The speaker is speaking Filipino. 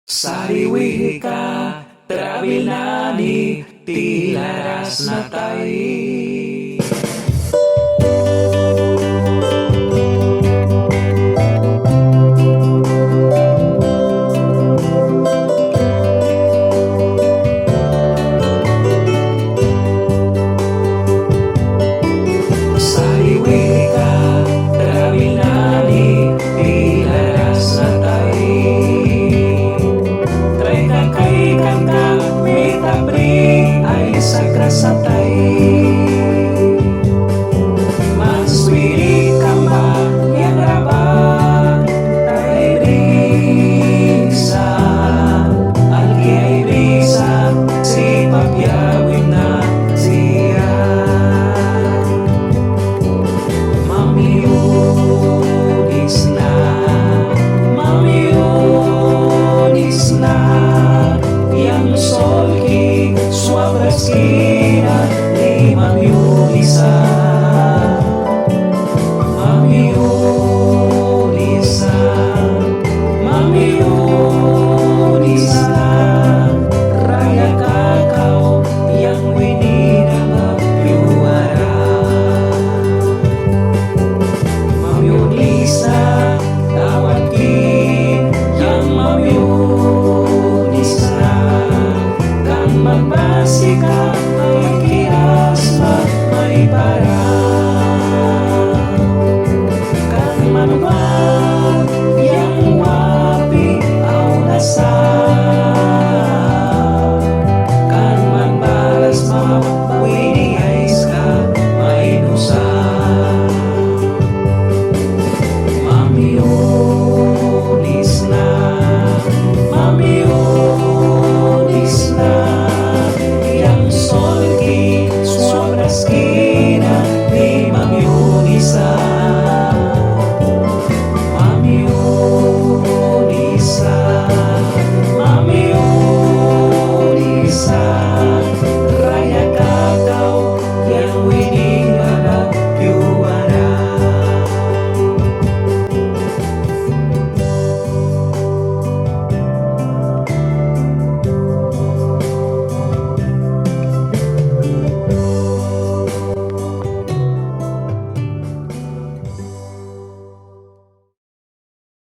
Sariwi ka, trabil na ni tilaras na tayo. Sariwi ka, trabil na ni tilaras na tayo. Ay sakrasatay Maswiri kamba yang rabang Tay brisa Alki ay brisa Si pagyawin na siya Mamiunis na Mamiunis na Yang solki Suabra esquina de Mamiunisa Mamiunisa Mamiunisa Raya kakao yang winina magpiwara Mamiunisa tawad kin yang Mamiunisa Magbasi ka